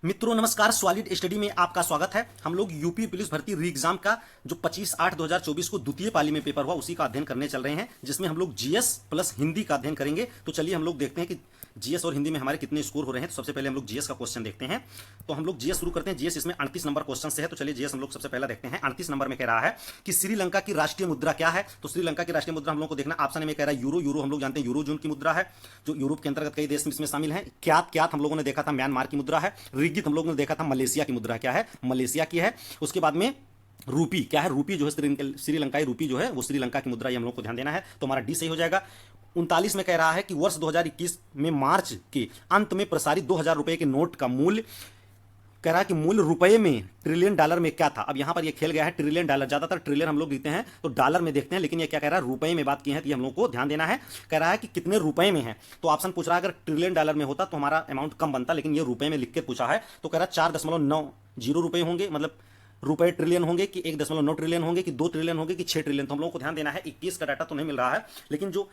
मित्रों नमस्कार, solid study में आपका स्वागत है। हम लोग यूपी पुलिस भर्ती री एग्जाम का जो 25/8/2024 को द्वितीय पाली में पेपर हुआ उसी का अध्ययन करने चल रहे हैं, जिसमें हम लोग जीएस प्लस हिंदी का अध्ययन करेंगे। तो चलिए हम लोग देखते हैं कि जीएस और हिंदी में हमारे कितने स्कोर हो रहे हैं। तो सबसे पहले हम लोग जीएस का क्वेश्चन देखते हैं। तो हम लोग जीएस शुरू करते हैं। जीएस इसमें 38 नंबर क्वेश्चन से है। तो चलिए जीएस हम लोग सबसे पहला देखते हैं। 38 नंबर में कह रहा है कि श्रीलंका की राष्ट्रीय मुद्रा क्या है। तो श्रीलंका की राष्ट्रीय मुद्रा हम लोग को देखना, ऑप्शन में कह रहा है यूरो। यूरो हम लोग जानते हैं यूरो जोन की मुद्रा है, जो यूरोप के अंतर्गत कई देश इसमें शामिल है। क्यात क्यात हम लोगों ने देखा था म्यांमार की मुद्रा है। रिगित हम लोगों ने देखा था मलेशिया की मुद्रा क्या है, मलेशिया की है। उसके बाद में रूपी क्या है, रूपी जो है श्रीलंकाई रूपी जो है वो श्रीलंका की मुद्रा, ये हम लोग को ध्यान देना है। तो हमारा डी सही हो जाएगा। 39 में कह रहा है कि वर्ष 2021 में मार्च के अंत में प्रसारित 2000 रुपए के नोट का मूल्य, कह रहा है कि मूल्य रुपए में ट्रिलियन डॉलर में क्या था। अब यहां पर ये खेल गया है ट्रिलियन डॉलर, ज्यादातर ट्रिलियन हम लोग लिखते हैं तो डॉलर में देखते हैं, लेकिन ये क्या कह रहा है रुपए में बात की है, तो ये हम लोग को ध्यान देना है। कह रहा है कि कितने रुपए में है। तो ऑप्शन पूछ रहा है अगर ट्रिलियन डॉलर में होता तो हमारा अमाउंट कम बनता, लेकिन ये रुपए में लिख के पूछा है। तो कह रहा है 4.90 रुपए होंगे, मतलब रुपए ट्रिलियन होंगे कि 1.9 ट्रिलियन होंगे कि 2 ट्रिलियन होंगे कि 6 ट्रिलियन। तो हम लोगों को ध्यान देना है। 21 का डाटा तो नहीं मिल रहा है, लेकिन जो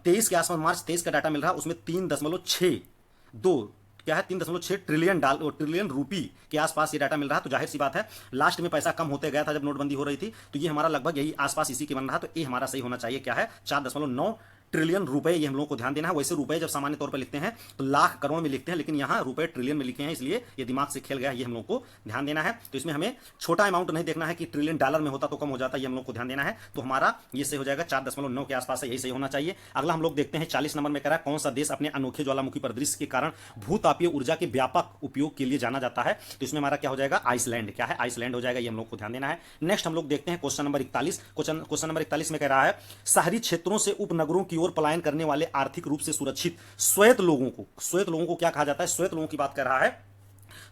23 के आसपास मार्च 23 का डाटा मिल रहा है उसमें 3.62 क्या है 3.6 ट्रिलियन रूपी के आसपास ये डाटा मिल रहा है। तो जाहिर सी बात है लास्ट में पैसा कम होते गया था जब नोटबंदी हो रही थी, तो ये हमारा लगभग यही आसपास इसी के बन रहा है। तो ये हमारा सही होना चाहिए, क्या है 4.9 ट्रिलियन रुपए, ये हम लोगों को ध्यान देना है। वैसे रुपए जब सामान्य तौर पर लिखते हैं तो लाख करोड़ में लिखते हैं, लेकिन यहाँ रुपए ट्रिलियन में लिखे हैं, इसलिए ये दिमाग से खेल गया, ये हम लोग को ध्यान देना है। तो इसमें हमें छोटा अमाउंट नहीं देखना है कि ट्रिलियन डॉलर में होता तो कम हो जाता, ये हम लोग को ध्यान देना है। तो हमारा ये सही हो जाएगा 4.9 के आसपास है, यही सही होना चाहिए। अगला हम लोग देखते हैं 40 नंबर में कह रहा है कौन सा देश अपने अनोखे ज्वालामुखी परिदृश्य के कारण भूतापीय ऊर्जा के व्यापक उपयोग के लिए जाना जाता है। तो इसमें हमारा क्या हो जाएगा आइसलैंड, क्या है आइसलैंड हो जाएगा, ये हम लोग को ध्यान देना है। नेक्स्ट हम लोग देखते हैं क्वेश्चन नंबर 41। क्वेश्चन नंबर 41 में कह रहा है शहरी क्षेत्रों से उपनगरों की ओर पलायन करने वाले आर्थिक रूप से सुरक्षित श्वेत लोगों को क्या कहा जाता है। श्वेत लोगों की बात कर रहा है।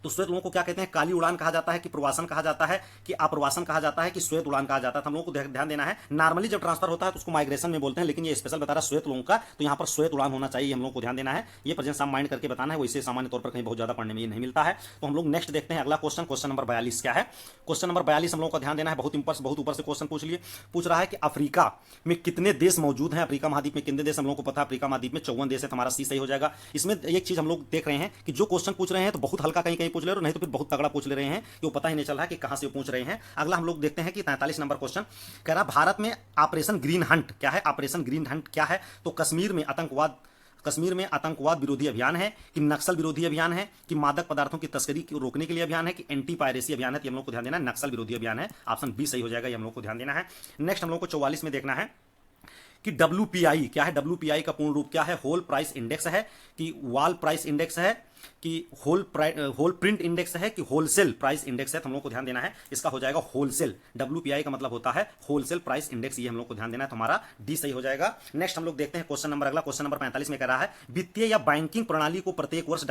तो श्वेत लोगों को क्या कहते हैं, काली उड़ान कहा जाता है कि प्रवासन कहा जाता है कि अप्रवासन कहा जाता है कि श्वेत उड़ान कहा जाता है। हम लोगों को ध्यान देना है। नॉर्मली जब ट्रांसफर होता है तो उसको माइग्रेशन में बोलते हैं, लेकिन ये स्पेशल बता रहा है श्वेत लोगों का, तो यहाँ पर श्वेत उड़ान होना चाहिए, हम लोग को ध्यान देना है। ये प्रेजेंट सम माइंड करके बताना है, वैसे सामान्य तौर पर कहीं बहुत ज्यादा पढ़ने में ये नहीं मिलता है। तो हम लोग नेक्स्ट देखते हैं अगला क्वेश्चन। क्वेश्चन नंबर 42 क्या है। क्वेश्चन नंबर 42 हम लोग का ध्यान देना है। बहुत ऊपर से क्वेश्चन पूछ रहा है कि अफ्रीका में कितने देश मौजूद हैं। अफ्रीका महाद्वीप में कितने देश, हम लोग को पता है अफ्रीका महाद्वीप में 54 देश है। हमारा सी सही हो जाएगा। इसमें एक चीज हम लोग देख रहे हैं कि जो क्वेश्चन पूछ रहे हैं तो बहुत हल्का कहीं पूछ ले रहे हो, नहीं तो फिर बहुत तगड़ा पूछ ले रहे हैं कि वो पता ही नहीं चल रहा है कि कहां से वो पूछ रहे हैं। अगला हम लोग देखते हैं कि 43 नंबर क्वेश्चन कह रहा भारत में ऑपरेशन ग्रीन हंट क्या है। ऑपरेशन ग्रीन हंट क्या है। तो कश्मीर में आतंकवाद विरोधी अभियान है कि नक्सल विरोधी अभियान है कि मादक पदार्थों की तस्करी को रोकने के लिए अभियान है कि एंटी पायरेसी अभियान है। तो हम लोग को ध्यान देना है नक्सल विरोधी अभियान है, ऑप्शन बी सही हो जाएगा, ये हम लोग को ध्यान देना है। नेक्स्ट हम लोग को 44 में देखना है कि WPI क्या है। WPI का पूर्ण रूप क्या है। होल प्राइस इंडेक्स है कि वॉल प्राइस इंडेक्स है कि होल प्रिंट इंडेक्स है कि होलसेल प्राइस इंडेक्स है। तो हम लोग को ध्यान देना है, इसका हो जाएगा होलसेल। WPI का मतलब होता है होलसेल प्राइस इंडेक्स, ये हम लोग को ध्यान देना है। तो हमारा डी सही हो जाएगा। नेक्स्ट हम लोग देखते हैं क्वेश्चन नंबर अगला। क्वेश्चन नंबर 45 में कह रहा है वित्तीय या बैंकिंग प्रणाली को प्रत्येक वर्ष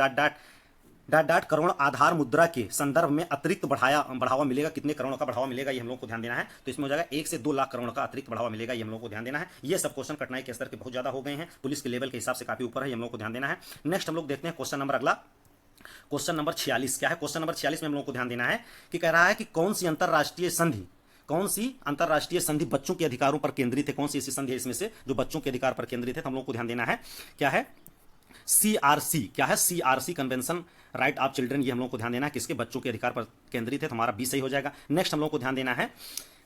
डाट करोड़ आधार मुद्रा के संदर्भ में अतिरिक्त बढ़ावा मिलेगा। कितने करोड़ का बढ़ावा मिलेगा, ये हम लोग को ध्यान देना है। तो इसमें हो जाएगा 1 से 2 लाख करोड़ का अतिरिक्त बढ़ावा मिलेगा, ये हम लोग को ध्यान देना है। ये सब क्वेश्चन कठिनाई के स्तर के बहुत ज्यादा हो गए हैं, पुलिस के लेवल के हिसाब से काफी ऊपर है, ये हम लोग को ध्यान देना है। नेक्स्ट हम लोग देखते हैं क्वेश्चन नंबर अगला। क्वेश्चन नंबर 46 क्या है। क्वेश्चन नंबर 46 में हम लोग को ध्यान देना है कि कह रहा है कि कौन सी अंतरराष्ट्रीय संधि बच्चों के अधिकारों पर केंद्रित है। कौन सी ऐसी संधि है इसमें से जो बच्चों के अधिकार पर केंद्रित है। तो हम लोग को ध्यान देना है क्या है CRC क्या है। CRC convention right of children, ये हम लोग को ध्यान देना है किसके, बच्चों के अधिकार पर केंद्रित है। तो हमारा बी सही हो जाएगा। नेक्स्ट हम लोग को ध्यान देना है,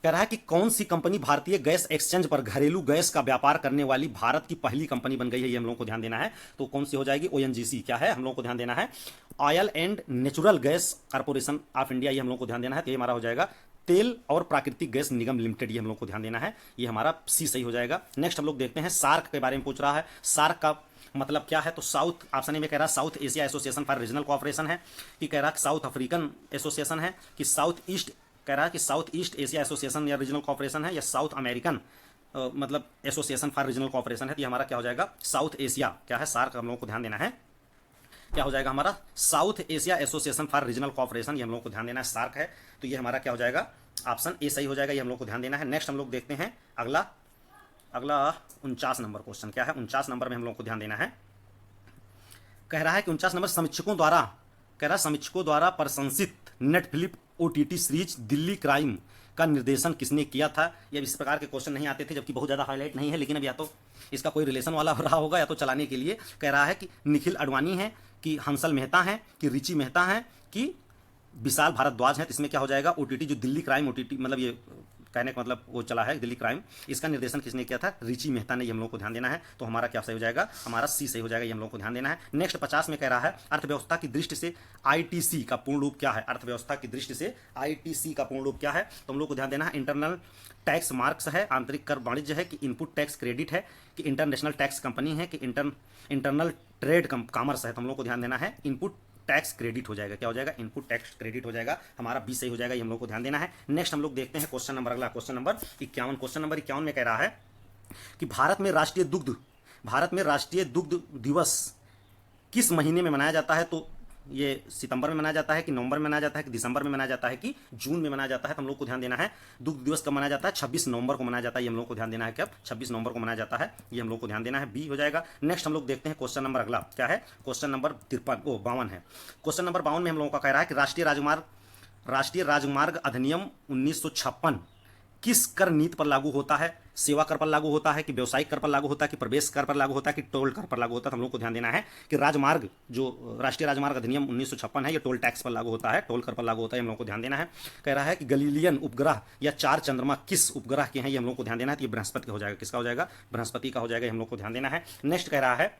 कह रहा है कि कौन सी कंपनी भारतीय गैस एक्सचेंज पर घरेलू गैस का व्यापार करने वाली भारत की पहली कंपनी बन गई है, ये हम लोग को ध्यान देना है। तो कौन सी हो जाएगी ONGC क्या है, हम लोग को ध्यान देना है। Oil and natural gas corporation of India, ये हम लोग को ध्यान देना है। तो ये हमारा हो जाएगा तेल और प्राकृतिक गैस निगम लिमिटेड, ये हम लोग को ध्यान देना है। ये हमारा सी सही हो जाएगा। नेक्स्ट हम लोग देखते हैं सार्क के बारे में पूछ रहा है। सार्क का मतलब क्या है। तो साउथ ऑप्शन में कह रहा है south Asia association for regional cooperation है कि कह रहा है साउथ अफ्रीकन एसोसिएशन है कि साउथ ईस्ट, कह रहा है कि साउथ ईस्ट एशिया एसोसिएशन या रीजनल कोऑपरेशन है या साउथ अमेरिकन मतलब एसोसिएशन फॉर रीजनल कोऑपरेशन है। तो ये हमारा क्या हो जाएगा साउथ एशिया क्या है। सार्क हम लोग को ध्यान देना है, क्या हो जाएगा हमारा south Asia association for regional cooperation, ये हम लोग को ध्यान देना है। सार्क है तो ये हमारा क्या हो जाएगा ऑप्शन ए सही हो जाएगा, ये हम लोग को ध्यान देना है। नेक्स्ट हम लोग देखते हैं अगला 49 नंबर क्वेश्चन क्या है। 49 नंबर में हम लोग को ध्यान देना है, कह रहा है कि 49 नंबर समीक्षकों द्वारा प्रशंसित Netflix OTT series Delhi crime का निर्देशन किसने किया था। ये इस प्रकार के क्वेश्चन नहीं आते थे, जबकि बहुत ज़्यादा हाईलाइट नहीं है, लेकिन अब या तो इसका कोई रिलेशन वाला हो रहा होगा या तो चलाने के लिए। कह रहा है कि निखिल अडवाणी है कि हंसल मेहता हैं, कि रिची मेहता हैं, कि विशाल भारद्वाज हैं। तो इसमें क्या हो जाएगा, ओटीटी जो दिल्ली क्राइम ओटीटी, मतलब ये कहने का मतलब वो चला है दिल्ली क्राइम, इसका निर्देशन किसने किया था, रिची मेहता ने। ये हम लोग को ध्यान देना है। तो हमारा क्या सही हो जाएगा, हमारा सी सही हो जाएगा। ये हम लोग को ध्यान देना है। नेक्स्ट 50 में कह रहा है अर्थव्यवस्था की दृष्टि से आईटीसी का पूर्ण रूप क्या है। अर्थव्यवस्था की दृष्टि से आईटीसी का पूर्ण रूप क्या है, तो हम लोग को ध्यान देना है। इंटरनल टैक्स मार्क्स है, आंतरिक कर वाणिज्य है, कि इनपुट टैक्स क्रेडिट है, कि इंटरनेशनल टैक्स कंपनी है, कि इंटरनल ट्रेड कॉमर्स है। तो हम लोग को ध्यान देना है इनपुट टैक्स क्रेडिट हो जाएगा। क्या हो जाएगा, इनपुट टैक्स क्रेडिट हो जाएगा। हमारा बी सही हो जाएगा। ये हम लोग को ध्यान देना है। नेक्स्ट हम लोग देखते हैं क्वेश्चन नंबर, अगला क्वेश्चन नंबर 51। क्वेश्चन नंबर 51 में कह रहा है कि भारत में राष्ट्रीय दुग्ध दिवस किस महीने में मनाया जाता है। तो ये सितंबर में मनाया जाता है, कि नवंबर में मनाया जाता है, कि दिसंबर में मनाया जाता है, कि जून में मनाया जाता है। तो हम लोग को ध्यान देना है दुग्ध दिवस कब मनाया जाता है, 26 नवंबर को मनाया जाता है। ये हम लोग को ध्यान देना है, कब 26 नवंबर को मनाया जाता है। ये हम लोग को ध्यान देना है, बी हो जाएगा। नेक्स्ट हम लोग देखते हैं क्वेश्चन नंबर, अगला क्या है, क्वेश्चन नंबर 52 है। क्वेश्चन नंबर 52 में हम लोगों का कह रहा है कि राष्ट्रीय राजमार्ग अधिनियम 1956 किस कर नीति पर लागू होता है। सेवा कर पर लागू होता है, कि व्यवसायिक कर पर लागू होता है, कि प्रवेश कर पर लागू होता है, कि टोल कर पर लागू होता है। तो हम लोग को ध्यान देना है कि राजमार्ग जो राष्ट्रीय राजमार्ग अधिनियम 1956 है, ये टोल टैक्स पर लागू होता है, टोल कर पर लागू होता है। हम लोग को ध्यान देना है। कह रहा है कि गलीलियन उपग्रह या 4 चंद्रमा किस उपग्रह के हैं। ये हम लोग को ध्यान देना है। तो ये बृहस्पति का हो जाएगा। किसका हो जाएगा, बृहस्पति का हो जाएगा। हम लोग को ध्यान देना है। नेक्स्ट कह रहा है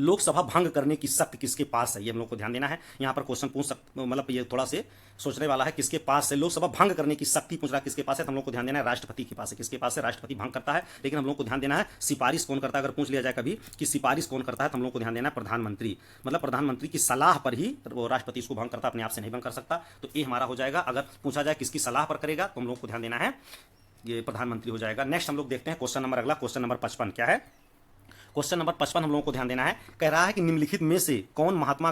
लोकसभा भंग करने की शक्ति किसके पास है। ये हम लोग को ध्यान देना है। यहाँ पर क्वेश्चन पूछ सकते, मतलब ये थोड़ा से सोचने वाला है, किसके पास है लोकसभा भंग करने की शक्ति पूछ रहा, किसके पास है। तो हम लोग को ध्यान देना है राष्ट्रपति के पास है। किसके पास है, राष्ट्रपति भंग करता है। लेकिन हम लोग को ध्यान देना है सिफारिश कौन करता है। अगर पूछ लिया जाए कभी कि सिफारिश कौन करता है, तो हम लोग को ध्यान देना है प्रधानमंत्री। मतलब प्रधानमंत्री की सलाह पर ही वो राष्ट्रपति इसको भंग करता, अपने आप से नहीं भंग कर सकता। तो ये हमारा हो जाएगा। अगर पूछा जाए किसकी सलाह पर करेगा, तो हम लोग को ध्यान देना है ये प्रधानमंत्री हो जाएगा। नेक्स्ट हम लोग देखते हैं क्वेश्चन नंबर, अगला क्वेश्चन नंबर 55 क्या है। क्वेश्चन नंबर 55 हम लोगों को ध्यान देना है। कह रहा है कि निम्नलिखित में से कौन महात्मा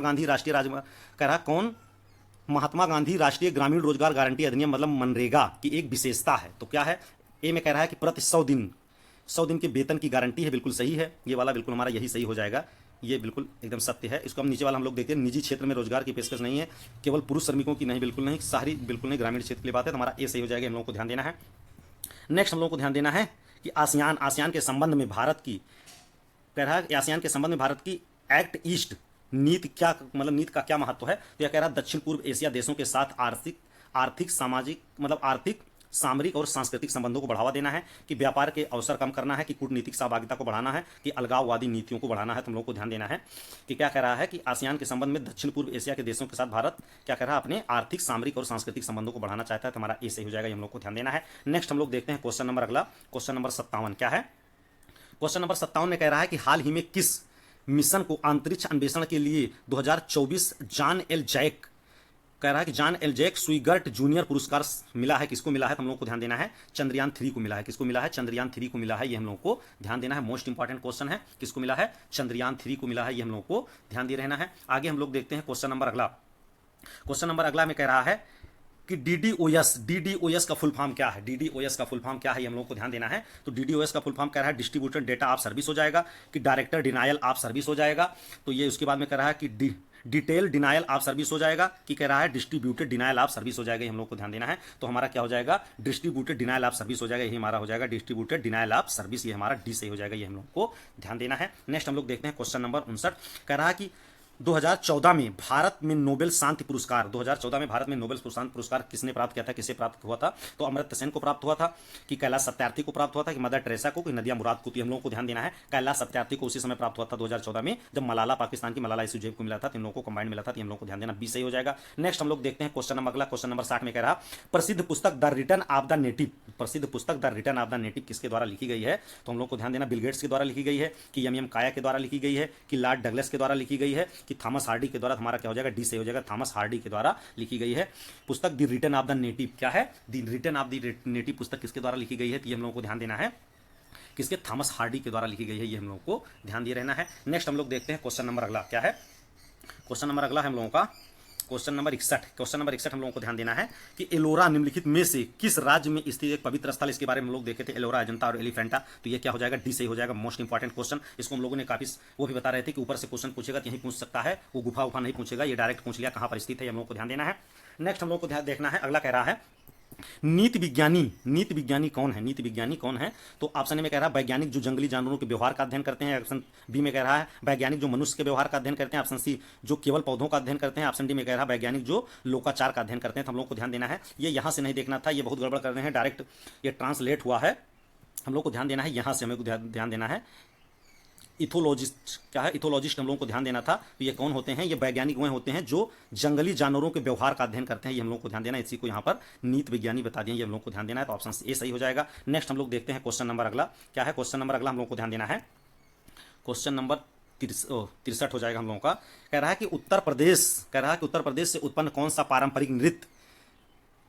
गांधी राष्ट्रीय ग्रामीण रोजगार गारंटी अधिनियम मतलब मनरेगा की एक विशेषता है। तो क्या है, ए में कह रहा है कि प्रति 100 दिन के वेतन की गारंटी है। बिल्कुल सही है, ये वाला बिल्कुल हमारा यही सही हो जाएगा। ये बिल्कुल एकदम सत्य है। इसको हम नीचे वाला हम लोग देखते हैं, निजी क्षेत्र में रोजगार की पेशकश नहीं है, केवल पुरुष श्रमिकों की नहीं, बिल्कुल नहीं, शहरी बिल्कुल नहीं, ग्रामीण क्षेत्र की बात है। तो हमारा ए सही हो जाएगा। हम लोगों को ध्यान देना है। नेक्स्ट हम लोग को ध्यान देना है कि आसियान के संबंध में भारत की, कह रहा है आसियान के संबंध में भारत की एक्ट ईस्ट नीति क्या, मतलब नीति का क्या महत्व है। तो यह कह रहा है दक्षिण पूर्व एशिया देशों के साथ आर्थिक सामाजिक मतलब आर्थिक सामरिक और सांस्कृतिक संबंधों को बढ़ावा देना है, कि व्यापार के अवसर कम करना है, कि कूटनीतिक सहभागिता को बढ़ाना है, कि अलगाववादी नीतियों को बढ़ाना है। तुम लोग को ध्यान देना है कि क्या कह रहा है कि आसियान के संबंध में दक्षिण पूर्व एशिया के देशों के साथ भारत क्या कह रहा है, अपने आर्थिक सामरिक और सांस्कृतिक संबंधों को बढ़ाना चाहता है। तो हमारा ए सही हो जाएगा। हम लोग को ध्यान देना है। नेक्स्ट हम लोग देखते हैं क्वेश्चन नंबर, अगला क्वेश्चन नंबर 57 क्या है। क्वेश्चन नंबर 57 में कह रहा है कि हाल ही में किस मिशन को अंतरिक्ष अन्वेषण के लिए 2024 जॉन एल जैक, कह रहा है कि जॉन एल जैक स्वीगर्ट जूनियर पुरस्कार मिला है। किसको मिला है, तो हम लोग को ध्यान देना है चंद्रयान 3 को मिला है। किसको मिला है, चंद्रयान 3 को मिला है। ये हम लोग को ध्यान देना है। मोस्ट इंपॉर्टेंट क्वेश्चन है। किसको मिला है, चंद्रयान 3 को मिला है। ये हम लोग को ध्यान दे रहना है। आगे हम लोग देखते हैं क्वेश्चन नंबर, अगला क्वेश्चन नंबर अगला में कह रहा है कि डीडीओएस का फुल फॉर्म क्या है। डीडीओएस का फुल फॉर्म क्या है, ये हम लोग को ध्यान देना है। तो डीडीओएस का फुल फॉर्म कह रहा है डिस्ट्रीब्यूटेड डेटा ऑफ सर्विस हो जाएगा, कि डायरेक्टर डिनायल ऑफ सर्विस हो जाएगा। तो ये उसके बाद में कह रहा है कि डिटेल डिनायल ऑफ सर्विस हो जाएगा, कि कह रहा है डिस्ट्रीब्यूटेड डिनायल ऑफ सर्विस हो जाएगा। ये हम लोग को ध्यान देना है। तो हमारा क्या हो जाएगा, डिस्ट्रीब्यूटेड डिनायल ऑफ सर्विस हो जाएगा। ये हमारा हो जाएगा डिस्ट्रीब्यूटेड डिनायल ऑफ सर्विस। ये हमारा डी सही हो जाएगा। ये हम लोग को ध्यान देना है। नेक्स्ट हम लोग देखते हैं क्वेश्चन नंबर 59। कह रहा है कि 2014 में भारत में नोबेल शांति पुरस्कार, 2014 में भारत में नोबेल शांति पुरस्कार किसने प्राप्त किया था, किसे प्राप्त हुआ था। तो अमर्त्य सेन को प्राप्त हुआ था, कि कैलाश सत्यार्थी को प्राप्त हुआ था, कि मदर टेरेसा को, कि नदिया मुराद को। तो हम लोगों को ध्यान देना है कैलाश सत्यार्थी को उसी समय प्राप्त हुआ था 2014 में, जब मलाला पाकिस्तान की मलाला यूसुफजई को मिला था। तो इन लोगों को कंबाइंड मिला था। तो हम लोग को ध्यान देना, बी सही हो जाएगा। नेक्स्ट हम लोग देखते हैं क्वेश्चन नंबर, अगला क्वेश्चन नंबर 60 में कह रहा प्रसिद्ध पुस्तक the return of the native, प्रसिद्ध पुस्तक the return of the native किसके द्वारा लिखी गई है। तो हम लोग को ध्यान देना बिल गेट्स के द्वारा लिखी गई है, कि एम काया के द्वारा लिखी गई है, कि लॉर्ड डगलस के द्वारा लिखी गई है, कि थॉमस हार्डी के द्वारा। हमारा क्या हो जाएगा, डी से हो जाएगा। थॉमस हार्डी के द्वारा लिखी गई है पुस्तक the return of the native. क्या है, the return of the native पुस्तक किसके द्वारा लिखी गई है। तो ये हम लोगों को ध्यान देना है, किसके, थॉमस हार्डी के द्वारा लिखी गई है। ये हम लोगों को ध्यान दे रहना है। नेक्स्ट हम लोग देखते हैं क्वेश्चन नंबर अगला क्या है। क्वेश्चन नंबर अगला है हम लोगों का क्वेश्चन नंबर 61। क्वेश्चन नंबर 61 हम लोगों को ध्यान देना है कि एलोरा निम्नलिखित में से किस राज्य में स्थित एक पवित्र स्थल। इसके बारे में हम लोग देखे थे, एलोरा, अजंता और एलिफेंटा। तो ये क्या हो जाएगा, डी सही हो जाएगा। मोस्ट इंपॉर्टेंट क्वेश्चन, इसको हम लोगों ने काफी वो भी बता रहे थे कि ऊपर से क्वेश्चन पूछेगा तो यही पूछ सकता है, वो गुफा नहीं पूछेगा, ये डायरेक्ट पूछ लिया कहाँ पर स्थित है। हम लोग को ध्यान देना है। नेक्स्ट हम लोग को ध्यान देखना है, अगला कह रहा है नीति विज्ञानी कौन है? नीति विज्ञानी कौन है? तो ऑप्शन ए में कह रहा है वैज्ञानिक जो जंगली जानवरों के व्यवहार का अध्ययन करते हैं। ऑप्शन बी में कह रहा है वैज्ञानिक जो मनुष्य के व्यवहार का अध्ययन करते हैं। ऑप्शन सी जो केवल पौधों का अध्ययन करते हैं। ऑप्शन डी में कह रहा है वैज्ञानिक जो लोकाचार का अध्ययन करते हैं। तो हम लोग को ध्यान देना है, ये यहाँ से नहीं देखना था, ये बहुत गड़बड़ कर रहे हैं, डायरेक्ट ये ट्रांसलेट हुआ है। हम लोग को ध्यान देना है, यहाँ से हमें ध्यान देना है। इथोलॉजिस्ट क्या है? इथोलॉजिस्ट हम लोगों को ध्यान देना था। तो ये कौन होते हैं? ये वैज्ञानिक वह होते हैं जो जंगली जानवरों के व्यवहार का अध्ययन करते हैं। ये हम लोग को ध्यान देना है, इसी को यहाँ पर नीति विज्ञानी बता दिए, ये हम लोग को ध्यान देना है। तो ऑप्शन ए सही हो जाएगा। नेक्स्ट हम लोग देखते हैं क्वेश्चन नंबर अगला क्या है। क्वेश्चन नंबर अगला हम लोग को ध्यान देना है, क्वेश्चन नंबर 63 हो जाएगा हम लोगों का। कह रहा है कि उत्तर प्रदेश से उत्पन्न कौन सा पारंपरिक नृत्य,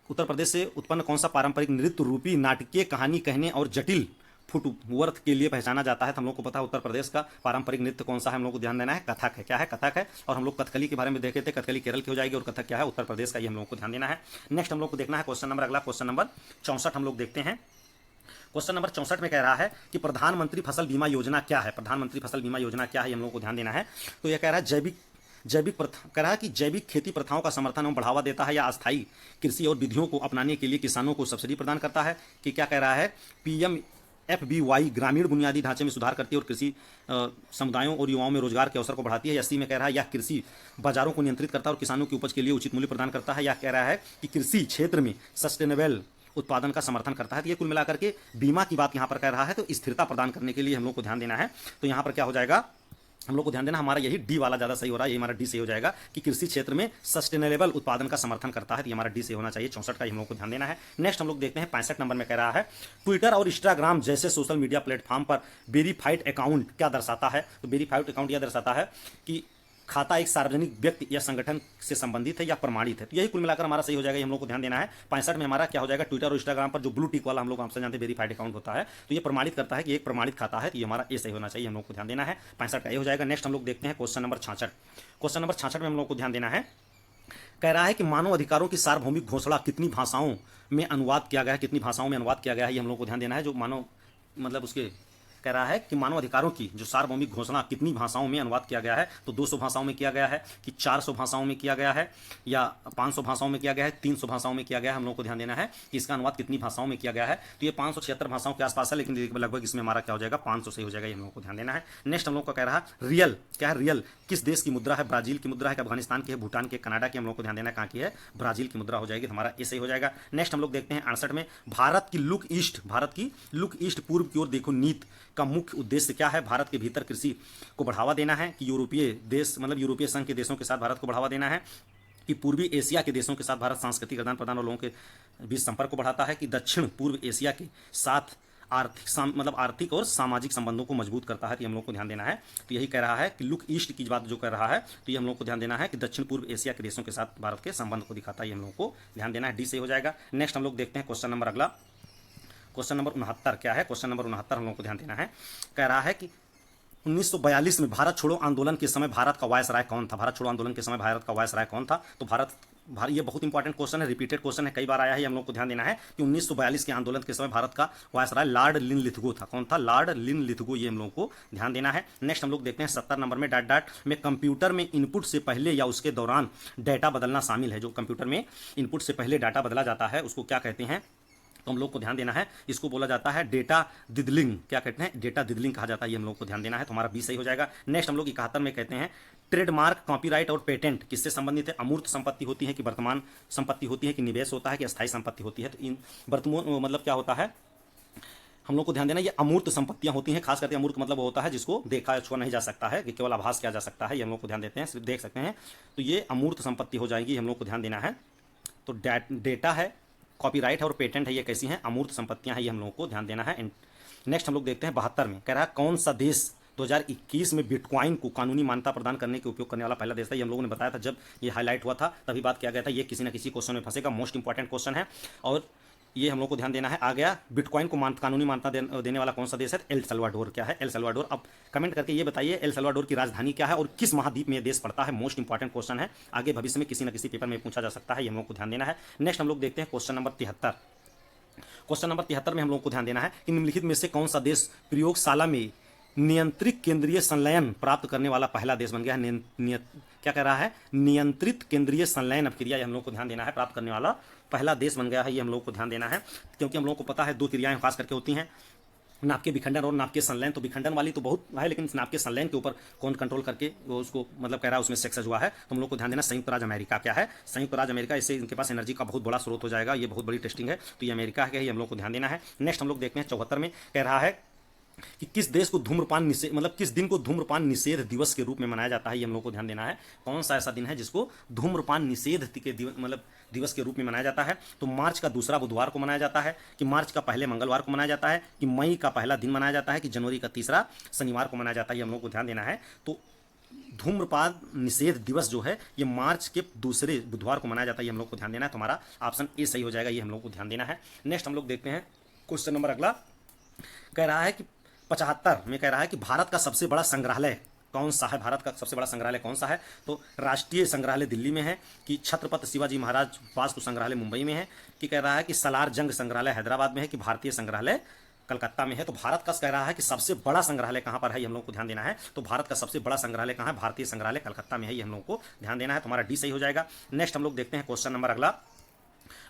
उत्तर प्रदेश से उत्पन्न कौन सा पारंपरिक नृत्य रूपी नाटकीय कहानी कहने और जटिल फुटवर्थ के लिए पहचाना जाता है। तो हम लोग को पता है उत्तर प्रदेश का पारंपरिक नृत्य कौन सा है, हम लोग को ध्यान देना है, कथक है। क्या है? कथक है। और हम लोग कथकली के बारे में देखे थे, कथकली केरल की हो जाएगी और कथक क्या है? उत्तर प्रदेश का। ये हम लोग को ध्यान देना है। नेक्स्ट हम लोग को देखना है क्वेश्चन नंबर अगला, क्वेश्चन नंबर 64 हम लोग देखते हैं। क्वेश्चन नंबर 64 में कह रहा है कि प्रधानमंत्री फसल बीमा योजना क्या है? प्रधानमंत्री फसल बीमा योजना क्या है, हम लोग को ध्यान देना है। तो यह कह रहा है कह रहा है कि जैविक खेती प्रथाओं का समर्थन एवं बढ़ावा देता है या अस्थायी कृषि और विधियों को अपनाने के लिए किसानों को सब्सिडी प्रदान करता है। कि क्या कह रहा है? PMFBY ग्रामीण बुनियादी ढांचे में सुधार करती है और कृषि समुदायों और युवाओं में रोजगार के अवसर को बढ़ाती है। या सी में कह रहा है यह कृषि बाजारों को नियंत्रित करता है और किसानों की उपज के लिए उचित मूल्य प्रदान करता है। या कह रहा है कि कृषि क्षेत्र में सस्टेनेबल उत्पादन का समर्थन करता है। तो ये कुल मिलाकर के बीमा की बात यहाँ पर कह रहा है। तो स्थिरता प्रदान करने के लिए हम लोग को ध्यान देना है। तो यहाँ पर क्या हो जाएगा? हम लोग को ध्यान देना, हमारा यही डी वाला ज़्यादा सही हो रहा है, ये हमारा डी सही हो जाएगा कि कृषि क्षेत्र में सस्टेनेबल उत्पादन का समर्थन करता है। तो ये हमारा डी सही होना चाहिए। 64 का हम लोग को ध्यान देना है। नेक्स्ट हम लोग देखते हैं 65 नंबर में कह रहा है ट्विटर और इंस्टाग्राम जैसे सोशल मीडिया प्लेटफॉर्म पर वेरीफाइड अकाउंट क्या दर्शाता है? तो वेरीफाइड अकाउंट यह दर्शाता है कि खाता एक सार्वजनिक व्यक्ति या संगठन से संबंधित है या प्रमाणित है। तो यही कुल मिलाकर हमारा सही हो जाएगा, हम लोग को ध्यान देना है। 65 में हमारा क्या हो जाएगा? ट्विटर और इंस्टाग्राम पर जो ब्लू टिक वाला हम लोग आपसे जानते हैं वेरीफाइड अकाउंट होता है, तो ये प्रमाणित करता है कि एक प्रमाणित खाता है। तो ये हमारा ए सही होना चाहिए, हम लोग को ध्यान देना है। 65 का ये हो जाएगा। नेक्स्ट हम लोग देखते हैं क्वेश्चन नंबर 66। क्वेश्चन नंबर 66 में हम लोग को ध्यान देना है। कह रहा है कि मानव अधिकारों की सार्वभौमिक घोषणा कितनी भाषाओं में अनुवाद किया गया है? कितनी भाषाओं में अनुवाद किया गया है, ये हम लोग को ध्यान देना है। जो मानव मतलब उसके कह रहा है कि मानव अधिकारों की जो सार्वभौमिक घोषणा कितनी भाषाओं में अनुवाद किया गया है? तो 200 भाषाओं में किया गया है, कि 400 भाषाओं में किया गया है, या 500 भाषाओं में किया गया है, 300 भाषाओं में किया गया है। हम लोग को ध्यान देना है कि इसका अनुवाद कितनी भाषाओं में किया गया है। तो ये 576 भाषाओं के आसपास है, लेकिन लगभग इसमें हमारा क्या हो जाएगा? 500 से हो जाएगा, ये हम लोग को ध्यान देना है। नेक्स्ट हम लोग का कह रहा है रियल क्या है? रियल किस देश की मुद्रा है? ब्राजील की मुद्रा है, कि अफगानिस्तान की है, भूटान की, कनाडा की? हम लोग को ध्यान देना है कहाँ की है? ब्राजील की मुद्रा हो जाएगी। तो हमारा ऐसे ही हो जाएगा। नेक्स्ट हम लोग देखते हैं 68 में भारत की लुक ईस्ट पूर्व की ओर देखो नीति का मुख्य उद्देश्य क्या है? भारत के भीतर कृषि को बढ़ावा देना है, कि यूरोपीय देश मतलब यूरोपीय संघ के देशों के साथ भारत को बढ़ावा देना है, कि पूर्वी एशिया के देशों के साथ भारत सांस्कृतिक आदान प्रदान और लोगों के बीच संपर्क को बढ़ाता है, कि दक्षिण पूर्व एशिया के साथ आर्थिक और सामाजिक संबंधों को मजबूत करता है। तो हम लोग को ध्यान देना है। तो यही कह रहा है कि लुक ईस्ट की बात जो कर रहा है, तो ये हम लोग को ध्यान देना है कि दक्षिण पूर्व एशिया के देशों के साथ भारत के संबंध को दिखाता है। ये हम लोग को ध्यान देना है, डी से हो जाएगा। नेक्स्ट हम लोग देखते हैं क्वेश्चन नंबर अगला, क्वेश्चन नंबर 69 क्या है? क्वेश्चन नंबर 69 हम लोग को ध्यान देना है। कह रहा है कि 1942 में भारत छोड़ो आंदोलन के समय भारत का वायसराय कौन था? भारत छोड़ो आंदोलन के समय भारत का वायसराय कौन था? तो ये बहुत इंपॉर्टेंट क्वेश्चन है, रिपीटेड क्वेश्चन है, कई बार आया है। हम लोग को ध्यान देना है कि 1942 के आंदोलन के समय भारत का वायसराय लॉर्ड लिनलिथगो था। कौन था? लॉर्ड लिनलिथगो, ये हम लोग को ध्यान देना है। नेक्स्ट हम लोग देखते हैं 70 नंबर में डॉट में कंप्यूटर में इनपुट से पहले या उसके दौरान डाटा बदलना शामिल है। जो कंप्यूटर में इनपुट से पहले डाटा बदला जाता है उसको क्या कहते हैं? तो हम लोग को ध्यान देना है, इसको बोला जाता है डेटा दिदलिंग। क्या कहते हैं? डेटा दिदलिंग कहा जाता है। ये हम लोग को ध्यान देना है। तो हमारा बी सही हो जाएगा। नेक्स्ट हम लोग 71 में कहते हैं ट्रेडमार्क, कॉपीराइट और पेटेंट किससे संबंधित है? अमूर्त संपत्ति होती है, कि वर्तमान संपत्ति होती है, कि निवेश होता है, कि अस्थायी संपत्ति होती है? तो इन वर्तमान मतलब क्या होता है? हम लोग को ध्यान देना, ये अमूर्त संपत्तियां होती हैं। खास करके अमूर्त मतलब वो होता है जिसको देखा या छुआ नहीं जा सकता है, कि केवल आभास किया जा सकता है। ये हम लोग को ध्यान देते हैं, सिर्फ देख सकते हैं। तो ये अमूर्त संपत्ति हो जाएगी, हम लोग को ध्यान देना है। तो डेटा है, कॉपीराइट है और पेटेंट है, ये कैसी हैं? अमूर्त संपत्तियां हैं, ये हम लोगों को ध्यान देना है। नेक्स्ट हम लोग देखते हैं 72 में कह रहा है कौन सा देश 2021 में बिटकॉइन को कानूनी मान्यता प्रदान करने के उपयोग करने वाला पहला देश था? ये हम लोगों ने बताया था, जब ये हाईलाइट हुआ था तभी बात किया गया था। ये किसी न किसी क्वेश्चन में फंसेगा, मोस्ट इंपॉर्टेंट क्वेश्चन है और ये हम लोग को ध्यान देना है। आ गया बिटकॉइन को कानूनी मान्यता देने वाला कौन सा देश है? El Salvador. क्या है? El Salvador. अब कमेंट करके ये बताइए एल सल्वाडोर की राजधानी क्या है और किस महाद्वीप में ये देश पड़ता है? मोस्ट इंपॉर्टेंट क्वेश्चन है, आगे भविष्य में किसी न किसी पेपर में पूछा जा सकता है। ये हम लोग को ध्यान देना है। नेक्स्ट हम लोग देखते हैं क्वेश्चन नंबर 73। क्वेश्चन नंबर 73 में हम लोग को ध्यान देना है कि निम्नलिखित में से कौन सा देश प्रयोगशाला में नियंत्रित केंद्रीय संलयन प्राप्त करने वाला पहला देश बन गया है। क्या कह रहा है? नियंत्रित केंद्रीय संलयन अभिक्रिया, ये हम लोग को ध्यान देना है, प्राप्त करने वाला पहला देश बन गया है, ये हम लोग को ध्यान देना है। क्योंकि हम लोग को पता है दो क्रियाएं खास करके होती हैं, नाभिकीय विखंडन और नाभिकीय संलयन। तो विखंडन वाली तो बहुत है, लेकिन नाभिकीय संलयन के ऊपर कौन कंट्रोल करके वो उसको मतलब कह रहा है उसमें सक्सेस हुआ है। तो हम लोग को ध्यान देना संयुक्त राज्य अमेरिका क्या है? संयुक्त राज्य अमेरिका। इससे इनके पास एनर्जी का बहुत बड़ा स्रोत हो जाएगा, ये बहुत बड़ी टेस्टिंग है। तो ये अमेरिका है, ये हम लोग को ध्यान देना है। नेक्स्ट हम लोग देखते हैं 74 में कह रहा है कि किस देश को धूम्रपान निषेध मतलब किस दिन को धूम्रपान निषेध दिवस के रूप में मनाया जाता है, ये हम लोग को ध्यान देना है। कौन सा ऐसा दिन है जिसको धूम्रपान निषेध के मतलब दिवस के रूप में मनाया जाता है? तो मार्च का दूसरा बुधवार को मनाया जाता है, कि मार्च का पहले मंगलवार को मनाया जाता है, कि मई का पहला दिन मनाया जाता है, कि जनवरी का तीसरा शनिवार को मनाया जाता है, ये हम लोग को ध्यान देना है। तो धूम्रपान निषेध दिवस जो है ये मार्च के दूसरे बुधवार को मनाया जाता है, ये हम लोग को ध्यान देना है। तो हमारा ऑप्शन ए सही हो जाएगा, ये हम लोग को ध्यान देना है। नेक्स्ट हम लोग देखते हैं क्वेश्चन नंबर अगला। कह रहा है कि 75 में कह रहा है कि भारत का सबसे बड़ा संग्रहालय कौन सा है? भारत का सबसे बड़ा संग्रहालय कौन सा है? तो राष्ट्रीय संग्रहालय दिल्ली में है, कि छत्रपति शिवाजी महाराज वास्तु संग्रहालय मुंबई में है, कि कह रहा है कि सलार जंग संग्रहालय हैदराबाद में है, कि भारतीय संग्रहालय कलकत्ता में है। तो भारत का कह रहा है कि सबसे बड़ा संग्रहालय कहां पर है, ये हम लोग को ध्यान देना है। तो भारत का सबसे बड़ा संग्रहालय कहां है? भारतीय संग्रहालय कलकत्ता में है, ये हम लोग को ध्यान देना है। तो हमारा डी सही हो जाएगा। नेक्स्ट हम लोग देखते हैं क्वेश्चन नंबर अगला।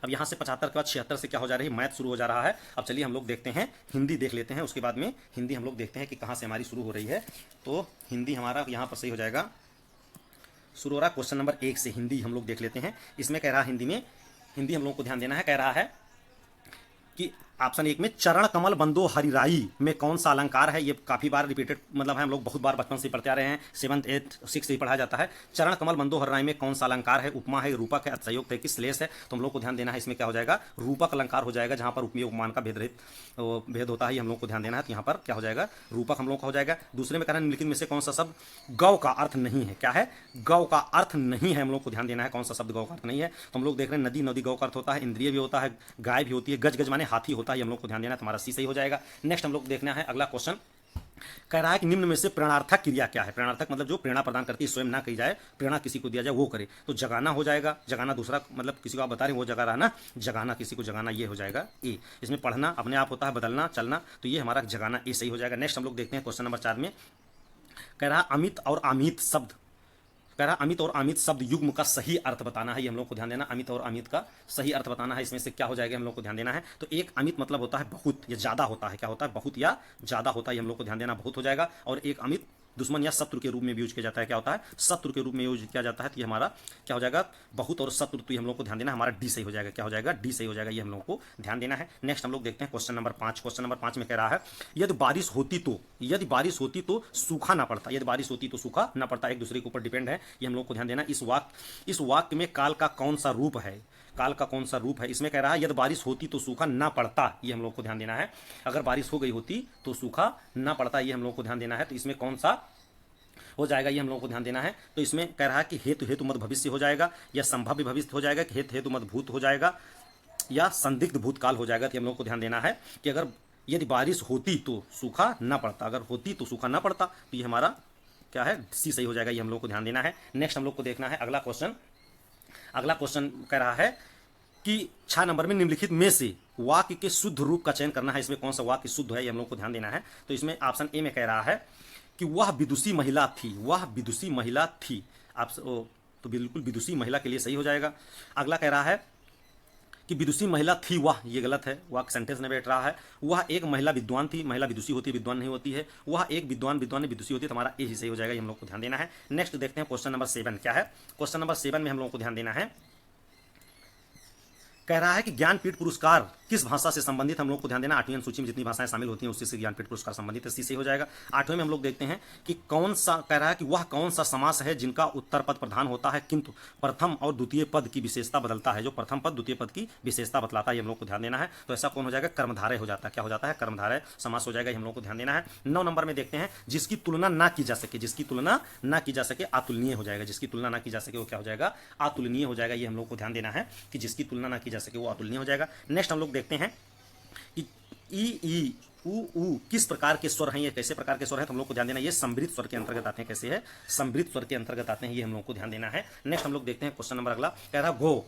अब यहाँ से 75 के बाद 76 से क्या हो जा रही है? मैथ शुरू हो जा रहा है। अब चलिए हम लोग देखते हैं हिंदी देख लेते हैं, उसके बाद में हिंदी हम लोग देखते हैं कि कहाँ से हमारी शुरू हो रही है। तो हिंदी हमारा यहाँ पर सही हो जाएगा, शुरू हो रहा है क्वेश्चन नंबर 1 से। हिंदी हम लोग देख लेते हैं। इसमें कह रहा है हिंदी हम लोग को ध्यान देना है। कह रहा है कि ऑप्शन 1 में चरण कमल बंदो हरिराई में कौन सा अलंकार है? ये काफी बार रिपीटेड मतलब है, हम लोग बहुत बार बचपन से पढ़ते आ रहे हैं, 7th 8th 6th से ही पढ़ाया जाता है। चरण कमल बंदो हरिराई में कौन सा अलंकार है? उपमा है, रूपक है, अतिशयोक्त है कि श्लेष है? तो हम लोग को ध्यान देना है, इसमें क्या हो जाएगा? रूपक अलंकार हो जाएगा, जहां पर उपमेय उपमान का भेद होता है, ये हम लोग को ध्यान देना है। तो यहाँ पर क्या हो जाएगा? रूपक हम लोग का हो जाएगा। दूसरे में कह रहा है निम्नलिखित में से कौन सा शब्द गौ का अर्थ नहीं है? क्या है? गौ का अर्थ नहीं है, हम लोग को ध्यान देना है। कौन सा शब्द गौ का अर्थ नहीं है? तो हम लोग देख रहे हैं नदी, नदी गौ का अर्थ होता है, इंद्रिय भी होता है, गाय भी होती है, गज गज माने हाथी होता है, हम लोग को ध्यान देना है। हमारा सी सही हो जाएगा। नेक्स्ट हम लोग देखना है अगला क्वेश्चन। कह रहा है कि निम्न में से प्रेरणार्थक क्रिया क्या है? प्रेरणार्थक मतलब जो प्रेरणा प्रदान करती है, स्वयं ना की जाए, प्रेरणा किसी को दिया जाए वो करे। तो जगाना हो जाएगा, जगाना दूसरा मतलब किसी को आप बता रहे हैं वो जगा रहा ना, जगाना किसी को जगाना, ये हो जाएगा ए। इसमें पढ़ना अपने आप होता है, बदलना चलना, तो ये हमारा जगाना ए सही हो जाएगा। नेक्स्ट हम लोग देखते हैं क्वेश्चन नंबर 4 में। कह रहा है अमित और अमित शब्द, कह रहा अमित और अमित शब्द युग्म का सही अर्थ बताना है, ये हम लोग को ध्यान देना। अमित और अमित का सही अर्थ बताना है, इसमें से क्या हो जाएगा हम लोग को ध्यान देना है। तो एक अमित मतलब होता है बहुत या ज्यादा होता है, क्या होता है? बहुत या ज्यादा होता है, ये हम लोग को ध्यान देना, बहुत हो जाएगा। और एक अमित दुश्मन या शत्रु के रूप में भी यूज किया जाता है, क्या होता है? शत्रु के रूप में यूज किया जाता है। तो ये हमारा क्या हो जाएगा? बहुत और शत्रु, तो ये हम लोग को ध्यान देना, हमारा डी सही हो जाएगा। क्या हो जाएगा? डी सही हो जाएगा, ये हम लोग को ध्यान देना है। नेक्स्ट हम लोग देखते हैं क्वेश्चन नंबर 5। क्वेश्चन नंबर 5 में कह रहा है यदि बारिश होती तो सूखा ना पड़ता, यदि बारिश होती तो सूखा ना पड़ता, एक दूसरे के ऊपर डिपेंड है, ये हम लोग को ध्यान देना। इस वाक्य में काल का कौन सा रूप है? काल का कौन सा रूप है? इसमें कह रहा है यदि बारिश होती तो सूखा ना पड़ता, ये हम लोग को ध्यान देना है। अगर बारिश हो गई होती तो सूखा ना पड़ता, ये हम लोग को ध्यान देना है। तो इसमें कौन सा हो जाएगा, ये हम लोगों को ध्यान देना है। तो इसमें कह रहा है कि हेतु हेतु मत भविष्य हो जाएगा, या संभाव्य भविष्य हो जाएगा, कि हेतु हेतु मत भूत हो जाएगा, या संदिग्ध भूतकाल हो जाएगा। तो हम लोग को ध्यान देना है कि अगर यदि बारिश होती तो सूखा ना पड़ता, अगर होती तो सूखा ना पड़ता, तो ये हमारा क्या है? सी सही हो जाएगा, ये हम लोग को ध्यान देना है। नेक्स्ट हम लोग को देखना है अगला क्वेश्चन। अगला क्वेश्चन कह रहा है कि 6 नंबर में निम्नलिखित में से वाक्य के शुद्ध रूप का चयन करना है, इसमें कौन सा वाक्य शुद्ध है, ये हम लोग को ध्यान देना है। तो इसमें ऑप्शन ए में कह रहा है कि वह विदुषी महिला थी, वह विदुषी महिला थी। आप तो बिल्कुल विदुषी महिला के लिए सही हो जाएगा। अगला कह रहा है कि विदुषी महिला थी वह, ये गलत है, वह सेंटेंस में बैठ रहा है। वह एक महिला विद्वान थी, महिला विदुषी होती है, विद्वान नहीं होती है। वह एक विद्वान विदुषी होती है, तो हमारा ए ही सही हो जाएगा, ये हम लोग को ध्यान देना है। नेक्स्ट देखते हैं क्वेश्चन नंबर 7 क्या है। क्वेश्चन नंबर 7 में हम लोग को ध्यान देना है। कह रहा है कि ज्ञानपीठ पुरस्कार किस भाषा से संबंधित, हम लोग को ध्यान देना। 8वीं सूची में जितनी भाषाएं शामिल होती हैं उससे ज्ञानपीठ पुरस्कार संबंधित है, सी हो जाएगा। 8वें में हम लोग देखते हैं कि कौन सा, कह रहा है कि वह कौन सा समास है जिनका उत्तर पद प्रधान होता है किंतु प्रथम और द्वितीय पद की विशेषता बदलता है, जो प्रथम पद द्वितीय पद की विशेषता बतलाता है, हम लोग को ध्यान देना है। तो ऐसा कौन हो जाएगा? कर्मधारय हो जाता है, क्या हो जाता है? कर्मधारय समास हो जाएगा, हम लोग को ध्यान देना है। 9 नंबर में देखते हैं जिसकी तुलना ना की जा सके, जिसकी तुलना ना की जा सके अतुलनीय हो जाएगा, जिसकी तुलना ना की जा सके वो क्या हो जाएगा? अतुलनीय हो जाएगा, ये हम लोग को ध्यान देना है कि जिसकी तुलना ना की जा सके वो अतुलनीय हो जाएगा। नेक्स्ट हम लोग देखते हैं कि ई ऊ किस प्रकार के स्वर हैं, ये कैसे प्रकार के स्वर हैं, तो हम लोग को ध्यान देना। ये समृद्ध स्वर के अंतर्गत आते हैं, कैसे है? समृद्ध स्वर के अंतर्गत आते हैं, ये हम लोग को ध्यान देना है। नेक्स्ट हम लोग देखते हैं क्वेश्चन नंबर अगला। कह रहा गो,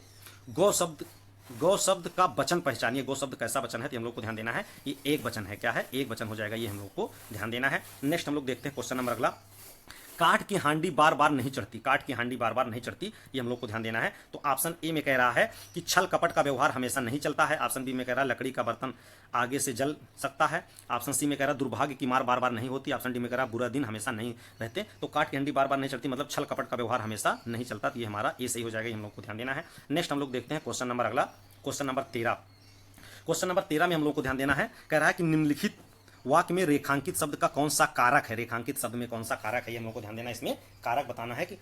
गो शब्द गौ शब्द का वचन पहचानिए। गौ शब्द कैसा वचन है तो हम लोग को ध्यान देना है। ये एक वचन है। क्या है? एक वचन हो जाएगा। ये हम लोग को ध्यान देना है। नेक्स्ट हम लोग देखते हैं क्वेश्चन नंबर अगला। काठ की हांडी बार बार नहीं चढ़ती। काठ की हांडी बार बार नहीं चढ़ती, ये हम लोग को ध्यान देना है। तो ऑप्शन ए में कह रहा है कि छल कपट का व्यवहार हमेशा नहीं चलता है। ऑप्शन बी में कह रहा है लकड़ी का बर्तन आगे से जल सकता है। ऑप्शन सी में कह रहा है दुर्भाग्य की मार बार बार नहीं होती। ऑप्शन डी में कह रहा है बुरा दिन हमेशा नहीं रहते। तो काठ की हांडी बार बार नहीं चढ़ती मतलब छल कपट का व्यवहार हमेशा नहीं चलता। तो ये हमारा ए सही हो जाएगा। ये हम लोग को ध्यान देना है। नेक्स्ट हम लोग देखते हैं क्वेश्चन नंबर अगला, क्वेश्चन नंबर 13। क्वेश्चन नंबर 13 में हम लोग को ध्यान देना है। कह रहा है कि निम्नलिखित वाक्य में रेखांकित शब्द का कौन सा कारक है। रेखांकित शब्द में कौन सा कारक है, ये हम लोग को ध्यान देना है। इसमें कारक बताना है कि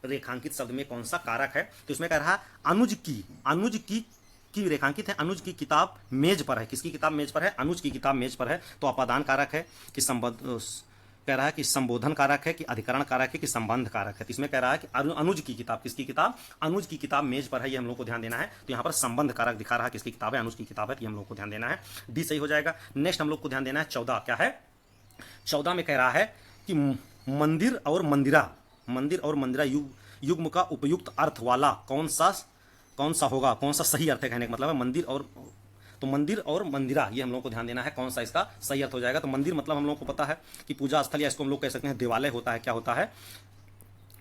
रेखांकित शब्द में कौन सा कारक है। तो इसमें कह रहा है अनुज की रेखांकित है। अनुज की किताब मेज पर है। किसकी किताब मेज पर है? अनुज की किताब मेज पर है। तो अपादान कारक है कि संबंध, कह रहा है कि संबोधन कारक है कि अधिकरण कारक है कि संबंध कारक है। तो इसमें कह रहा है कि अनुज की किताब, किसकी किताब? अनुज की किताब मेज पर है। ये हम लोग को ध्यान देना है। तो यहाँ पर संबंध कारक दिखा रहा है किसकी किताब है? अनुज की किताब है। तो ये हम लोग को ध्यान देना है। डी सही हो जाएगा। नेक्स्ट हम लोग को ध्यान देना है 14। क्या है? 14 में कह रहा है कि मंदिर और मंदिरा युग्म का उपयुक्त अर्थ वाला कौन सा होगा? कौन सा सही अर्थ है कहने का मतलब है मंदिर और मंदिरा, ये हम लोग को ध्यान देना है। कौन सा इसका सही अर्थ हो जाएगा? तो मंदिर मतलब हम लोग को पता है कि पूजा स्थल, या इसको हम लोग कह सकते हैं देवालय होता है। क्या होता है?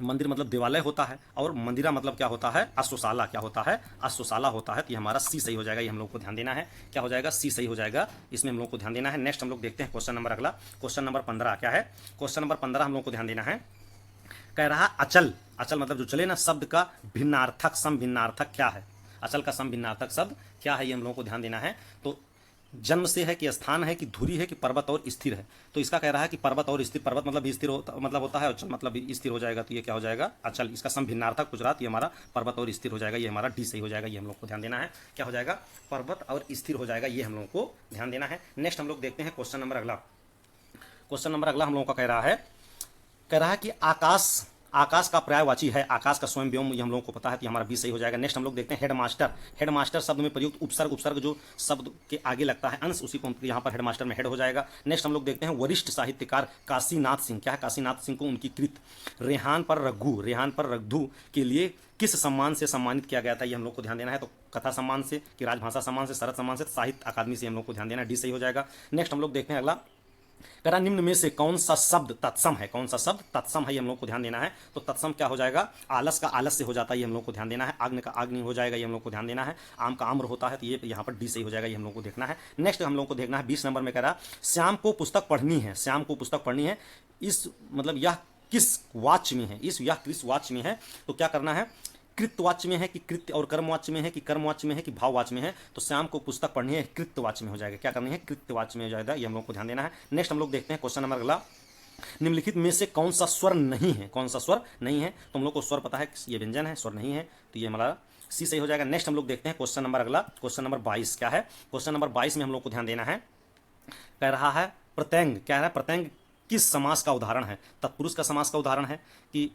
मंदिर मतलब देवालय होता है। और मंदिरा मतलब क्या होता है? अश्वशाला। क्या होता है? अश्वशाला होता है। तो ये हमारा सी सही हो जाएगा। ये हम लोग को ध्यान देना है। क्या हो जाएगा? सी सही हो जाएगा। इसमें हम लोग को ध्यान देना है। नेक्स्ट हम लोग देखते हैं क्वेश्चन नंबर अगला, क्वेश्चन नंबर 15। क्या है? क्वेश्चन नंबर 15 हम लोग को ध्यान देना है। कह रहा अचल, अचल मतलब जो चले ना, शब्द का भिन्नार्थक समभिन्नार्थक क्या है? अचल का समभिन्नार्थक शब्द क्या है? ये हम लोगों को ध्यान देना है। तो जन्म से है कि स्थान है कि धुरी है कि पर्वत और स्थिर है? तो इसका कह रहा है कि पर्वत और स्थिर। पर्वत मतलब स्थिर मतलब होता है, अचल मतलब स्थिर हो जाएगा। तो ये क्या हो जाएगा? अचल। इसका समभिन्नार्थक पूछ रहा, तो ये हमारा पर्वत और स्थिर हो जाएगा। ये हमारा डी सही हो जाएगा। ये हम लोग को ध्यान देना है। क्या हो जाएगा? पर्वत और स्थिर हो जाएगा। ये हम लोग को ध्यान देना है। नेक्स्ट हम लोग देखते हैं क्वेश्चन नंबर अगला। क्वेश्चन नंबर अगला हम लोगों का कह रहा है कि आकाश का पर्यायवाची है। आकाश का स्वयं व्योम, ये हम लोगों को पता है। तो हमारा बी सही हो जाएगा। नेक्स्ट हम लोग देखते हैं हेडमास्टर। हेडमास्टर शब्द में प्रयुक्त उपसर्ग जो शब्द के आगे लगता है अंश, उसी को यहाँ पर हेडमास्टर में हेड हो जाएगा। नेक्स्ट हम लोग देखते हैं वरिष्ठ साहित्यकार काशीनाथ सिंह। क्या है? काशीनाथ सिंह को उनकी कृत रेहान पर रघु के लिए किस सम्मान से सम्मानित किया गया था? ये हम लोग को ध्यान देना है। तो कथा सम्मान से कि राजभाषा सम्मान से, शरद सम्मान से, साहित्य अकादमी से हम लोग को ध्यान देना है। डी सही हो जाएगा। नेक्स्ट हम लोग देखते हैं अगला। कह रहा निम्न में से कौन सा शब्द तत्सम है? कौन सा शब्द तत्सम है? ये हम लोग को ध्यान देना है। तो तत्सम क्या हो जाएगा? आलस का आलस्य हो जाता है। ये हम लोग को ध्यान देना है। अग्नि का अग्नि हो जाएगा। ये हम लोग को ध्यान देना है। आम का आम्र होता है। तो ये यहाँ पर डी सही हो जाएगा। ये हम लोग को देखना है। नेक्स्ट हम लोग को देखना है 20 नंबर में। कह रहा श्याम को पुस्तक पढ़नी है। श्याम को पुस्तक पढ़नी है। इस मतलब यह किस वाच्य में है? यह किस वाच्य में है? तो क्या करना है? कृत्यवाच्य में है कि कृत्य और कर्मवाच्य में है कि कर्मवाच्य में है कि भाववाच्य में है? तो श्याम को पुस्तक पढ़नी है, कृत्यवाच्य में हो जाएगा। क्या करनी है? कृत्यवाच्य में हो जाएगा। ये हम लोग को ध्यान देना है। नेक्स्ट हम लोग देखते हैं क्वेश्चन नंबर अगला। निम्नलिखित में से कौन सा स्वर नहीं है? कौन सा स्वर नहीं है? तो हम लोग को स्वर पता है, ये व्यंजन है, स्वर नहीं है। तो ये हमारा सी सही हो जाएगा। नेक्स्ट हम लोग देखते हैं क्वेश्चन नंबर अगला, क्वेश्चन नंबर 22। क्या है? क्वेश्चन नंबर 22 में हम लोग को ध्यान देना है। कह रहा है प्रत्यंग। क्या है? प्रत्यंग किस समास का उदाहरण है? तत्पुरुष का समास का उदाहरण है कि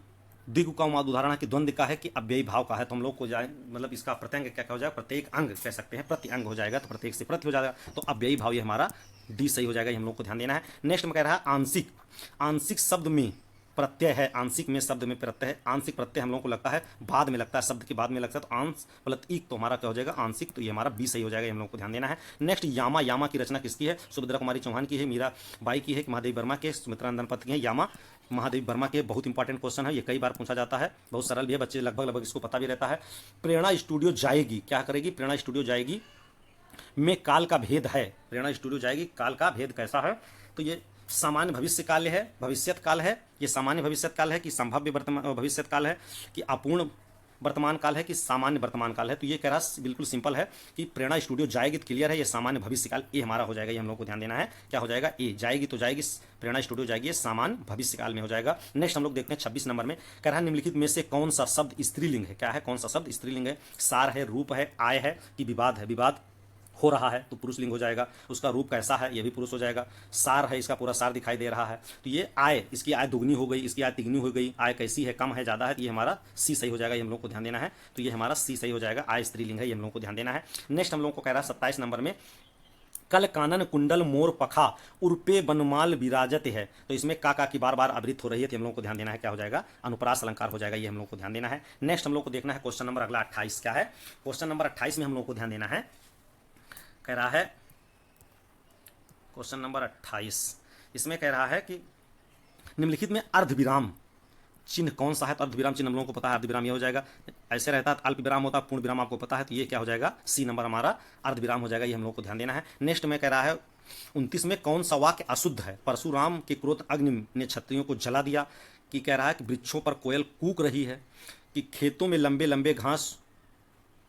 द्विगु का उदाहरण है कि द्वंद्व का है कि अव्ययी भाव का है? तो हम लोग को जाए मतलब इसका प्रत्यंग क्या हो जाएगा? प्रत्येक अंग कह सकते हैं, प्रति अंग हो जाएगा। तो प्रत्येक से प्रति हो जाएगा। तो अव्ययी भाव ये हमारा डी सही हो जाएगा। ये हम लोग को ध्यान देना है। नेक्स्ट में कह रहा है आंशिक। आंशिक शब्द में प्रत्यय है। आंशिक में शब्द में प्रत्यय है। आंशिक प्रत्यय हम लोग को लगता है बाद में लगता है, शब्द के बाद में लगता है। तो आंश प्लस इक, तो हमारा क्या हो जाएगा? आंशिक। तो ये हमारा बी सही हो जाएगा। हम लोग को ध्यान देना है। नेक्स्ट यामा। यामा की रचना किसकी है? सुभद्रा कुमारी चौहान की है, मीरा बाई की है, महादेवी वर्मा के, सुमित्रा नंदन पथ की है। यामा महादेवी वर्मा के। बहुत इंपॉर्टेंट क्वेश्चन है, ये कई बार पूछा जाता है। बहुत सरल भी है, बच्चे लगभग इसको पता भी रहता है। प्रेरणा स्टूडियो जाएगी। क्या करेगी? प्रेरणा स्टूडियो जाएगी में काल का भेद है। प्रेरणा स्टूडियो जाएगी, काल का भेद कैसा है? तो ये सामान्य भविष्य काल है, भविष्यत काल है। ये सामान्य भविष्यत काल है कि संभाव्य वर्तमान भविष्यत काल है कि अपूर्ण वर्तमान काल है कि सामान्य वर्तमान काल है? तो ये कह रहा बिल्कुल सिंपल है कि प्रेरणा स्टूडियो जाएगी, तो क्लियर है, ये सामान्य भविष्य काल। ये हमारा हो जाएगा। ये हम लोग को ध्यान देना है। क्या हो जाएगा? ए। जाएगी तो जाएगी, प्रेरणा स्टूडियो जाएगी, ये सामान्य भविष्य काल में हो जाएगा। नेक्स्ट हम लोग देखते हैं 26 नंबर में। कह रहा है निम्नलिखित में से कौन सा शब्द स्त्रीलिंग है? क्या है? कौन सा शब्द स्त्रीलिंग है? सार है, रूप है, आय है कि विवाद है? विवाद हो रहा है तो पुरुष लिंग हो जाएगा। उसका रूप कैसा है? ये भी पुरुष हो जाएगा। सार है, इसका पूरा सार दिखाई दे रहा है। तो ये आय, इसकी आय दुगनी हो गई, इसकी आय तिगनी हो गई। आय कैसी है? कम है, ज़्यादा है? तो ये हमारा सी सही हो जाएगा। ये हम लोग को ध्यान देना है। तो ये हमारा सी सही हो जाएगा। आय स्त्रीलिंग है, ये हम लोग को ध्यान देना है। नेक्स्ट हम लोग को कह रहा है 27 नंबर में कल कानन कुंडल मोर पखा उर्पे बनमाल विराजत है। तो इसमें का की बार बार आवृत्त हो रही है, तो हम लोगों को ध्यान देना है क्या हो जाएगा, अनुप्रास अलंकार हो जाएगा, ये हम लोग को ध्यान देना है। नेक्स्ट हम लोग को देखना है क्वेश्चन नंबर अगला 28 क्या है। क्वेश्चन नंबर 28 में हम लोग को ध्यान देना है, कह रहा है क्वेश्चन नंबर 28, इसमें कह रहा है कि निम्नलिखित में अर्धविराम चिन्ह कौन सा है। तो अर्धविराम चिन्ह हम लोगों को पता है, अर्धविराम ये हो जाएगा, ऐसे रहता है अल्प विराम होता है, पूर्ण विराम आपको पता है, तो ये क्या हो जाएगा, सी नंबर हमारा अर्धविराम हो जाएगा, ये हम लोग को ध्यान देना है। नेक्स्ट में कह रहा है 29 में कौन सा वाक्य अशुद्ध है। परशुराम के क्रोध अग्नि ने क्षत्रियों को जला दिया, कि कह रहा है कि वृक्षों पर कोयल कूक रही है, कि खेतों में लंबे लंबे घास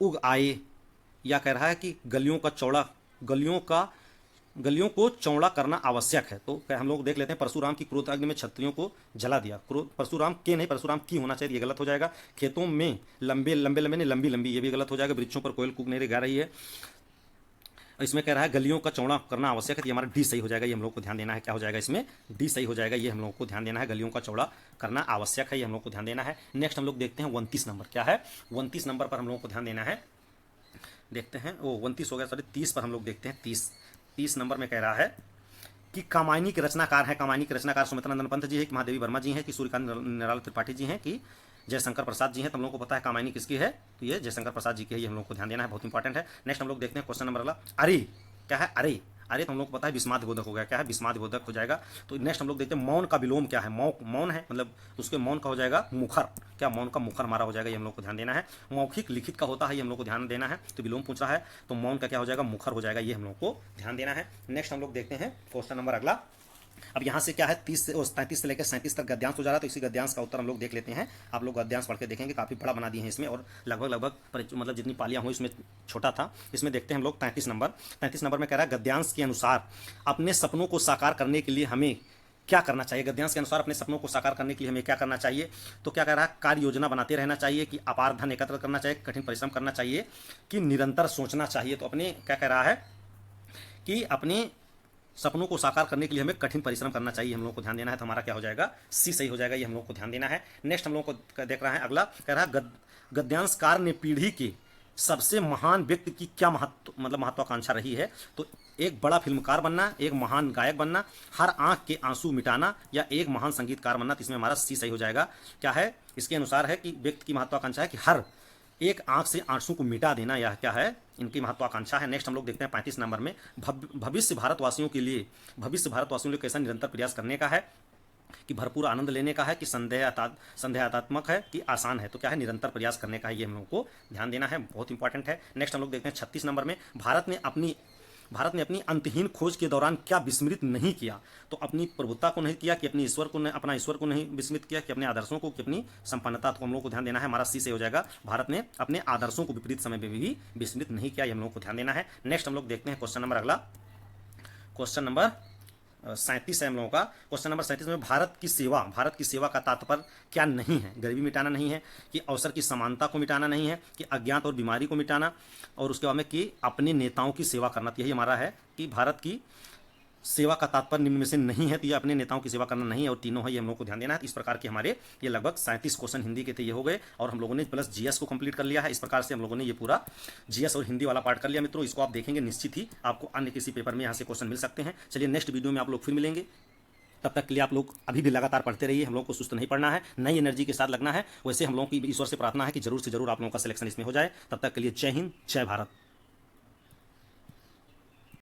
उग आए, या कह रहा है कि गलियों को चौड़ा करना आवश्यक है। तो हम लोग देख लेते हैं, परशुराम की क्रोध अग्नि में क्षत्रियों को जला दिया, क्रोध परशुराम के नहीं, परशुराम की होना चाहिए, ये गलत हो जाएगा। खेतों में लंबे नहीं, लंबी लंबी, ये भी गलत हो जाएगा। वृक्षों पर कोयल कूक नहीं गा रही है। इसमें कह रहा है गलियों का चौड़ा करना आवश्यक है, ये हमारा डी सही हो जाएगा, ये हम लोग को ध्यान देना है, क्या हो जाएगा इसमें, डी सही हो जाएगा, ये हम लोग को ध्यान देना है, गलियों का चौड़ा करना आवश्यक है, ये हम लोग को ध्यान देना है। नेक्स्ट हम लोग देखते हैं 29 नंबर क्या है, 29 नंबर पर हम लोग को ध्यान देना है, देखते हैं, वो 29 हो गया, सॉरी 30 पर हम लोग देखते हैं। 30 नंबर में कह रहा है कि कामायनी के रचनाकार है, कामायनी के रचनाकार सुमित्रानंदन पंत जी है, कि महादेवी वर्मा जी हैं, कि सूर्यकांत निराला त्रिपाठी जी हैं, कि जयशंकर प्रसाद जी हैं। तो हम लोग को पता है कामायनी किसकी है, तो ये जयशंकर प्रसाद जी की है, ये हम लोग को ध्यान देना है, बहुत इंपॉर्टेंट है। नेक्स्ट हम लोग देखते हैं क्वेश्चन नंबर अगला, अरे क्या है, अरे तो हम लोग को पता है विस्माद बोधक हो गया, क्या है, विस्माद बोधक हो जाएगा। तो नेक्स्ट हम लोग देखते हैं मौन का विलोम क्या है, मौन है मतलब उसके मौन का हो जाएगा मुखर, क्या मौन का मुखर हमारा हो जाएगा, ये हम लोग को ध्यान देना है। मौखिक लिखित का होता है, ये हम लोग को ध्यान देना है, तो विलोम पूछ रहा है, तो मौन का क्या हो जाएगा, मुखर हो जाएगा, ये हम लोग को ध्यान देना है। नेक्स्ट हम लोग देखते हैं क्वेश्चन नंबर अगला, अब यहाँ से क्या है 33 से लेकर 37 तक गद्यांश हो जा रहा है, तो इसी गद्यांश का उत्तर हम लोग देख लेते हैं। आप लोग गद्यांश पढ़ के देखेंगे, काफी बड़ा बना दिए हैं इसमें, और लगभग मतलब जितनी पालियां हुई इसमें छोटा था। इसमें देखते हैं हम लोग 33 नंबर में कह रहा है गद्यांश के अनुसार अपने सपनों को साकार करने के लिए हमें क्या करना चाहिए। गद्यांश के अनुसार अपने सपनों को साकार करने के लिए हमें क्या करना चाहिए, तो क्या कह रहा है, कार्य योजना बनाते रहना चाहिए, कि अपार धन एकत्र करना चाहिए, कठिन परिश्रम करना चाहिए, कि निरंतर सोचना चाहिए। तो अपने क्या कह रहा है कि अपने सपनों को साकार करने के लिए हमें कठिन परिश्रम करना चाहिए, हम लोग को ध्यान देना है, तो हमारा क्या हो जाएगा, सी सही हो जाएगा, ये हम लोग को ध्यान देना है। नेक्स्ट हम लोग को देख रहा है अगला, कह रहा है गद्यांशकार ने पीढ़ी के सबसे महान व्यक्ति की क्या महत्वाकांक्षा रही है। तो एक बड़ा फिल्मकार बनना, एक महान गायक बनना, हर आंख के आंसू मिटाना, या एक महान संगीतकार बनना। तो इसमें हमारा सी सही हो जाएगा। क्या है, इसके अनुसार है कि व्यक्ति की महत्वाकांक्षा है कि हर एक आंख से आंसू को मिटा देना, यह क्या है, इनकी महत्वाकांक्षा है। नेक्स्ट हम लोग देखते हैं 35 नंबर में, भविष्य भारतवासियों के लिए कैसा निरंतर प्रयास करने का है, कि भरपूर आनंद लेने का है, कि संदेहात्मक है, कि आसान है। तो क्या है, निरंतर प्रयास करने का है, ये हम लोग को ध्यान देना है, बहुत इंपॉर्टेंट है। नेक्स्ट हम लोग देखते हैं 36 नंबर में, भारत ने अपनी अंतहीन खोज के दौरान क्या विस्मृत नहीं किया। तो अपनी प्रभुता को नहीं किया, कि अपने अपना ईश्वर को नहीं विस्मृत किया, कि अपने आदर्शों को, कि अपनी संपन्नता को हम लोग को ध्यान देना है, हमारा सी से हो जाएगा। भारत ने अपने आदर्शों को विपरीत समय में भी विस्मृत नहीं किया, ये हम लोग को ध्यान देना है। नेक्स्ट हम लोग देखते हैं क्वेश्चन नंबर अगला, क्वेश्चन नंबर 37 है हम लोगों का। क्वेश्चन नंबर 37 में भारत की सेवा का तात्पर्य क्या नहीं है। गरीबी मिटाना नहीं है, कि अवसर की समानता को मिटाना नहीं है, कि अज्ञात और बीमारी को मिटाना, और उसके बाद में कि अपने नेताओं की सेवा करना। यही हमारा है कि भारत की सेवा का तात्पर्य निम्न में से नहीं है, तो ये अपने नेताओं की सेवा करना नहीं है, और तीनों है, ये हम लोग को ध्यान देना है। इस प्रकार के हमारे ये लगभग 37 क्वेश्चन हिंदी के थे, ये हो गए, और हम लोगों ने प्लस जीएस को कंप्लीट कर लिया है। इस प्रकार से हम लोगों ने ये पूरा जीएस और हिंदी वाला पार्ट कर लिया। मित्रों, इसको आप देखेंगे, निश्चित ही आपको अन्य किसी पेपर में यहाँ से क्वेश्चन मिल सकते हैं। चलिए नेक्स्ट वीडियो में आप लोग फिर मिलेंगे, तब तक के लिए आप लोग अभी भी लगातार पढ़ते रहिए, हम लोग को सुस्त नहीं पड़ना है, नई एनर्जी के साथ लगना है। वैसे हम लोगों की ईश्वर से प्रार्थना है कि जरूर से जरूर आप लोगों का सिलेक्शन इसमें हो जाए। तब तक के लिए जय हिंद, जय भारत।